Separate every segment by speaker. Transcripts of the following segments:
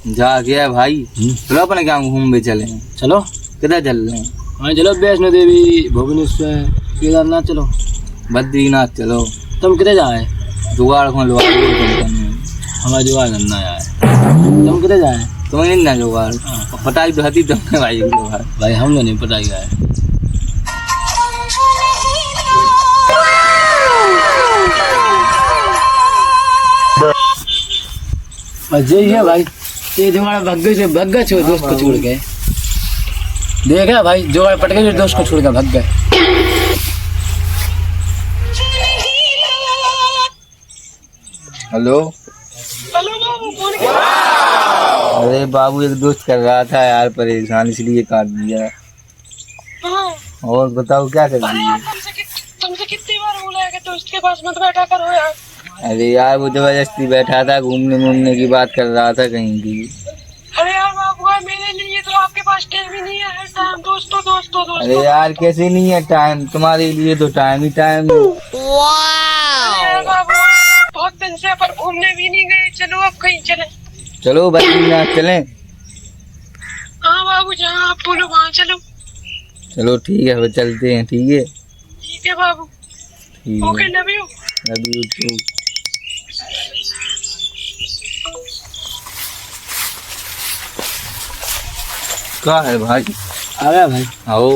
Speaker 1: जा गया भाई। चलो अपने क्या घूम भी चले।
Speaker 2: चलो
Speaker 1: किधर चल रहे हैं?
Speaker 2: हाँ चलो वैष्णो देवी, भुवनेश्वर, केदारनाथ चलो।
Speaker 1: बद्रीनाथ चलो।
Speaker 2: तुम किधर जाए?
Speaker 1: जुगाड़ खोल लो
Speaker 2: हमारा जुगाड़ करना यार। तुम किधर जाए?
Speaker 1: तुम्हें नहीं ना जुगाड़ पटाई तो हती तुमने भाई जुगाड़।
Speaker 2: भाई हमने नहीं पटाई है। यही है भाई, ये जुगाड़ भग गए छो दोस्त को छोड़ के। देखा भाई जुगाड़ पट गए, दोस्त को छोड़ के भग गए।
Speaker 1: हेलो अरे बाबू एक दोस्त कर रहा था यार परेशान, इसलिए काट दिया। और बताओ क्या कर रही है?
Speaker 3: तुमसे कितनी बार बोला है कि दोस्त के पास मत बैठा करो यार।
Speaker 1: अरे यार वो जबरदस्ती बैठा था, घूमने की बात कर रहा था कहीं की।
Speaker 3: अरे यार बाबू यार, मेरे लिए तो आपके पास टाइम ही नहीं है। टाइम दोस्तों।
Speaker 1: अरे यार कैसे नहीं है टाइम, तुम्हारे लिए तो टाइम ही टाइम है।
Speaker 3: यार बाबू बहुत दिन से पर घूमने भी नहीं गए। चलो अब कहीं चले।
Speaker 1: चलो बद्रीनाथ चलें।
Speaker 3: हाँ बाबू जहाँ आप बोलो वहाँ चलो।
Speaker 1: चलो ठीक है फिर चलते हैं। ठीक है
Speaker 3: ठीक है बाबू।
Speaker 1: ठीक
Speaker 3: ओके
Speaker 1: है।
Speaker 3: Love you.
Speaker 1: Love you too. क्या है भाई?
Speaker 2: आ गया भाई।
Speaker 1: आओ।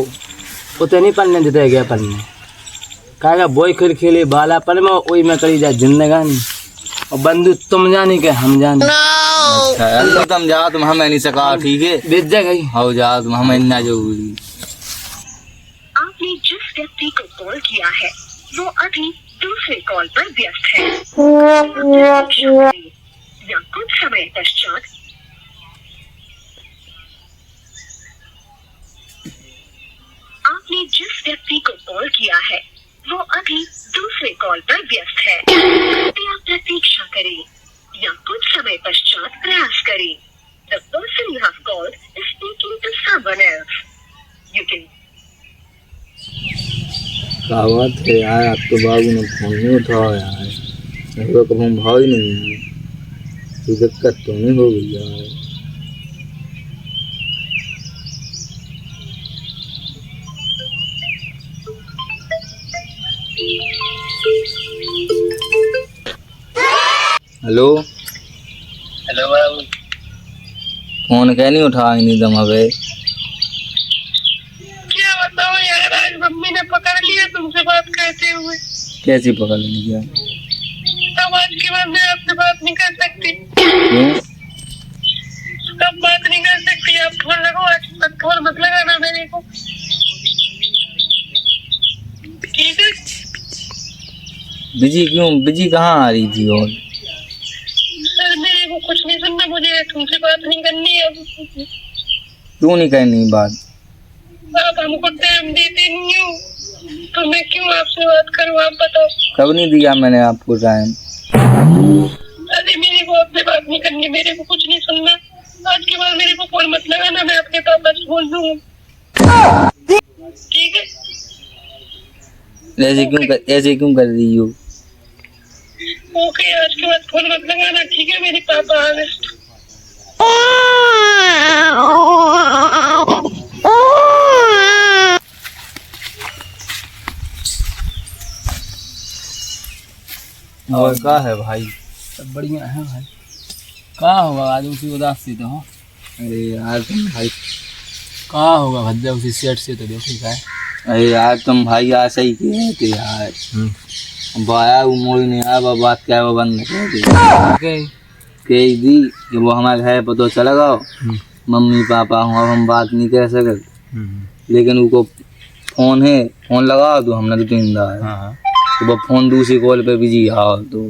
Speaker 2: उतने नहीं पढ़ने देते गया पढ़ने। कहा बोई खेले बाला पर में वही में करी जाए जिंदगानी। और बंधु तुम जानी के हम जाने।
Speaker 1: अच्छा यार तुम जाओ, तुम हमें नहीं सका। ठीक है
Speaker 2: बेच जाएगा।
Speaker 1: आओ जाओ, तुम हमें ना जरूरी।
Speaker 3: आपने जिस व्यक्ति को कॉल किया है वो अभी दूसरे कॉल पर व्यस्त है या कुछ समय पश्चात आपने जिस व्यक्ति को कॉल किया है वो अभी दूसरे कॉल पर व्यस्त है। कृपया प्रतीक्षा करें या कुछ समय पश्चात प्रयास करें। The person you have called is speaking to someone else. You can
Speaker 1: क्या बात है यार, आप तो बाबू ने फोन नहीं उठाओ यार। मेरे को कभी भाव ही नहीं है। कोई दिक्कत तो नहीं हो गई यार? हेलो
Speaker 2: हेलो बाबू।
Speaker 1: फोन क्या नहीं उठा नहीं दम अबे?
Speaker 3: क्या बताओ यार, आज मम्मी ने पकड़ लिया तुमसे बात करते हुए।
Speaker 1: कैसी पकड़ ली क्या?
Speaker 3: अब आज के बाद मैं आपसे बात नहीं कर सकती।
Speaker 1: क्यों?
Speaker 3: अब बात नहीं कर सकती। आप फोन लगाओ, आज तक फोन मत लगाना मेरे को। ठीक है?
Speaker 1: बिजी क्यों? बिजी कहाँ आ रही थी? और
Speaker 3: सर मेरे को कुछ नहीं सुनना, मुझे तुमसे बात नहीं करनी है।
Speaker 1: क्यों नहीं करनी बात?
Speaker 3: आप हमको टाइम देते नहीं हो तो मैं क्यों आपसे बात करूँ? आप बताओ।
Speaker 1: कब नहीं दिया मैंने आपको टाइम?
Speaker 3: अरे मेरे को आपसे बात नहीं करनी, मेरे को कुछ नहीं सुनना। आज के बाद मेरे को फोन मत लगाना, मैं अपने पापा से बोल दूंगा। ठीक है?
Speaker 1: ऐसे क्यों कर रही हो?
Speaker 3: ओके, आज के बाद फोन मत लगाना। ठीक है? मेरे पापा आ गए।
Speaker 1: और क्या है भाई?
Speaker 2: सब बढ़िया है भाई। कहाँ होगा आज उसी उदास से तो हो।
Speaker 1: अरे यार तुम भाई,
Speaker 2: कहाँ होगा भज्जा उसी सेट से तो देखो क्या है।
Speaker 1: अरे यार तुम भाई ऐसा ही कहे थे यार। बाया वो मोड़ नहीं आया, वो बात क्या है वो बंद कर दी। कह दी कि वो हमारे घर पता चलेगा मम्मी पापा हूँ, अब हम बात नहीं कर सकते। लेकिन उनको फोन है, फोन लगाओ तो हमने तो तीनदा है। तो वो फोन दूसरी कॉल पे बिजी आओ तो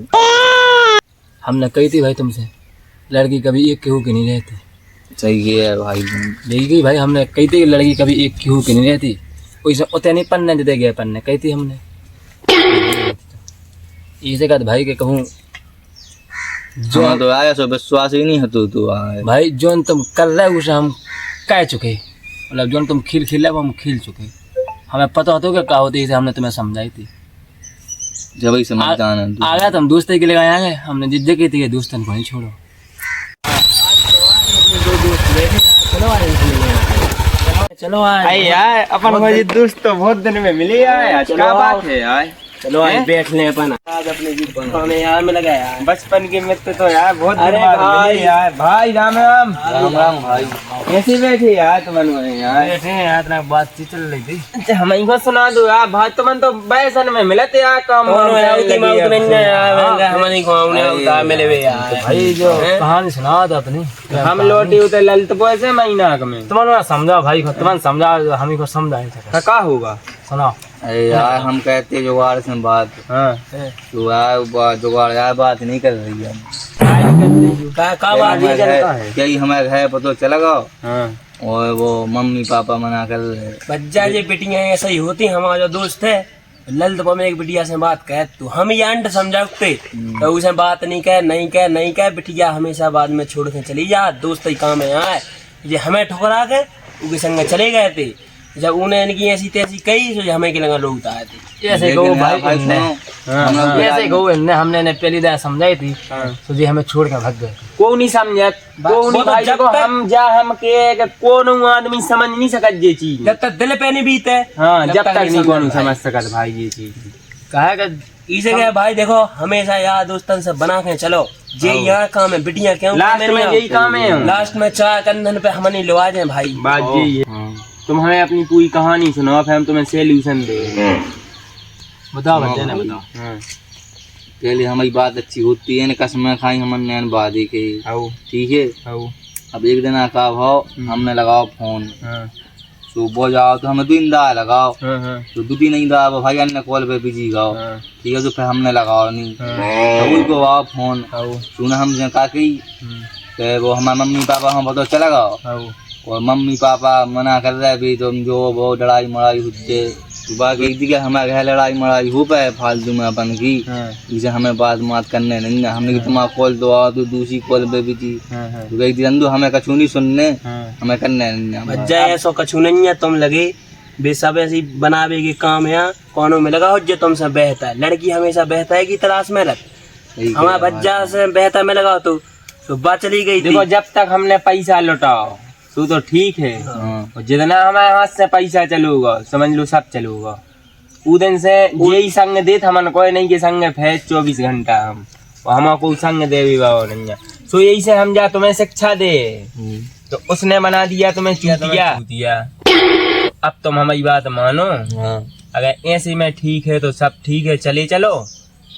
Speaker 2: हमने कही थी भाई तुमसे, लड़की कभी एक केहू की नहीं रहती।
Speaker 1: सही है भाई।
Speaker 2: देखी भाई हमने कही थी कि लड़की कभी एक केहू की नहीं रहती। वैसे उतने नहीं पन्ने देते गए पन्ने कही थी हमने। इसे कहते भाई के कहूँ
Speaker 1: जो तो आया सो विश्वास ही नहीं है तो आए
Speaker 2: भाई जोन तुम कर रहे हो उसे हम कह चुके, मतलब जोन तुम खिल रहे वो हम खिल चुके। हमें पता होता क्या होती है, हमने तुम्हें समझाई थी।
Speaker 1: जब ही समझ
Speaker 2: आ गया तुम दोस्ती के लिए आ गए, हमने जिद्द की थी कि दोस्तन को नहीं छोड़ो। दोस्त बैठे, चलो आज चलो आज
Speaker 4: अरे यार अपन हमारी दोस्त तो बहुत दिन में मिली यार, आज क्या बात है यार।
Speaker 2: चलो आज बैठ ले अपन आज अपने जीवन में यार में लगा यार
Speaker 4: बचपन के मित्र तो यार बहुत दिन
Speaker 2: अरे
Speaker 4: बाद
Speaker 2: भाई।
Speaker 4: मिले यार। भाई राम राम।
Speaker 1: राम राम भाई।
Speaker 4: कैसे बैठे यार तुम यार?
Speaker 2: बैठे हैं यार, इतना बातचीत चल रही थी।
Speaker 4: अच्छा हमें को सुना दो यार, भाई तुम तो बैसन में मिले थे यार, काम
Speaker 2: भाई जो कहानी सुना था अपनी,
Speaker 4: हम लौटे उधर ललित बोए से महीना में।
Speaker 2: तुम्हारा समझा भाई, तुम समझा, हम को समझा नहीं सका।
Speaker 4: क्या होगा?
Speaker 2: सुनाओ।
Speaker 1: अरे यार हम कहते जुगाड़ से बात,
Speaker 4: हाँ
Speaker 1: तो यार जुगाड़ यार बात नहीं कर रही है। क्या ही हमें है पता चला गाओ, और वो मम्मी पापा मना कर रहे।
Speaker 2: बच्चा जी बेटियां ऐसा ही होती। हमारा जो दोस्त है ललित में एक बिटिया से बात कह, तो हम ये अंड समझाते तो उसे बात नहीं कह बिटिया हमेशा बाद में छोड़ के चली जा, दोस्त ही काम है आए ये हमें ठुकरा के उनके संग चले गए थे। जब उन्हें इनकी ऐसी तैसी कही तो हमें के लगा लोग आए थे। ऐसे गो भाई ऐसे गो हमने ने पहली बार समझाई थी तो जी हमें छोड़ के भाग गए।
Speaker 4: को नहीं समझ को नहीं भाई, जब हम जा हम के कोनो आदमी समझ नहीं सकत ये चीज,
Speaker 2: जब तक दिल पे नहीं बीते।
Speaker 4: हाँ जब तक नहीं कोनो समझ सकत भाई ये चीज।
Speaker 2: कहा इसे क्या भाई, देखो हमेशा यार दोस्तन से बना के चलो, ये यहाँ काम है बिटिया क्यों
Speaker 4: लास्ट में यही काम है।
Speaker 2: लास्ट में चाय कंधन पे हम नहीं लवा जाए भाई।
Speaker 4: बात यही है। तुम हमें अपनी पूरी कहानी सुनाओ, फिर हम तुम्हें सोल्यूशन दे।
Speaker 2: बताओ बच्चे ने बताओ।
Speaker 1: पहले हमारी बात अच्छी होती है, कसम खाई हमने बादी के, ठीक है। अब एक दिन का भाव हमने लगाओ फोन, सुबह जाओ तो हमें 2 दा लगाओ, तो 2 नहीं दा भाई अन्य कॉल पे बिजी गाओ, ठीक है। तो फिर हमने लगाओ नहीं तो को आओ फोन सुना, हम कहा कि वो हमारे मम्मी पापा हम बताओ चला गाओ, और मम्मी पापा मना कर रहे भी तुम जो वो लड़ाई मड़ाई होते, बाकी जगह हमारे घर लड़ाई मड़ाई हो पाए फालतू में अपन की, जिसे हमें बात करने नहीं है। हमने तुम्हारा कॉल तो आओ तो दूसरी कॉल पे भी थी, तो एक दिन हमें कछू नहीं सुनने, हमें करने नहीं
Speaker 2: ऐसा कछू नहीं है। तुम लगे बे सब ऐसी बनावे के काम है, कौनों में लगा हो जो तुमसे बेहतर है। लड़की हमेशा बेहतर है की तलाश में रख, हमारा बच्चा से बेहतर में लगाओ तो बात चली गई।
Speaker 4: देखो जब तक हमने पैसा लौटाओ तो ठीक है, और जितना हमारे हाथ से पैसा चलूगा समझ लो सब चलूगा। उ दिन से यही संग देत हमन कोई नहीं के संग फैज 24 घंटा हम, और हमको संग दे भी नहीं। सो यही से हम जा तुम्हें शिक्षा दे, तो उसने बना दिया तुम्हें चूतिया। अब तुम हमारी बात मानो, अगर ऐसे में ठीक है तो सब ठीक है, चले चलो,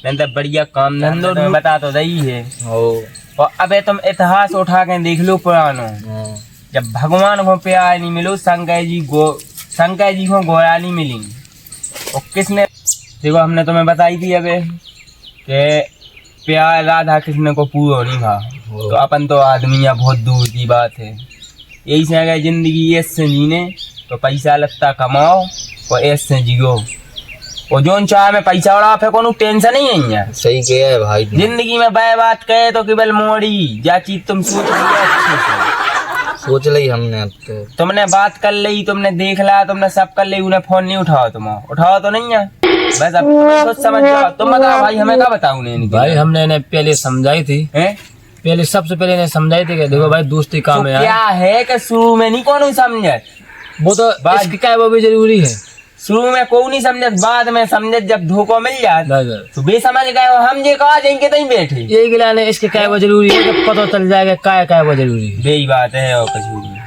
Speaker 4: नहीं तो बढ़िया काम धंधो में बता तो रही है। और अब तुम इतिहास उठा के देख लो पुरानो, जब भगवान को प्यार नहीं मिलो, शंकर जी को गोया नहीं मिली, और किसने देखो हमने तुम्हें बताई थी अबे कि प्यार राधा कृष्ण को पूरा नहीं था, तो अपन तो आदमी है बहुत दूर की बात है। यही से अगर जिंदगी ऐसे जीने तो पैसा लगता कमाओ और ऐसे जियो, और जोन चाह में पैसा उड़ा फिर कोनो टेंशन नहीं है।
Speaker 1: सही कह है भाई,
Speaker 4: जिंदगी में बाय बात कहे तो केवल मोड़ी जा चीज तुम सोच
Speaker 1: ली हमने। अब तो
Speaker 4: तुमने बात कर ली, तुमने देख ला, तुमने सब कर ली, उन्हें फोन नहीं उठाओ, तुम उठाओ तो नहीं है बस। अब कुछ समझ जाओ, तुम बताओ भाई हमें क्या बताऊं नहीं
Speaker 2: भाई। हमने ने पहले समझाई थी, पहले सबसे पहले ने समझाई थी कि देखो भाई दोस्ती काम है।
Speaker 4: क्या है कि शुरू में नहीं कौन समझे,
Speaker 2: वो तो बात क्या है वो भी जरूरी है।
Speaker 4: शुरू में को नहीं समझे, बाद में समझे, जब धोखो मिल जाए तो बेसमझ गए हम जे कहा जाएंगे तहीं बैठे।
Speaker 2: यही गिला ने इसके क्या वो जरूरी है, पता चल जाएगा क्या वो जरूरी है।
Speaker 4: यही बात है और कुछ भी नहीं।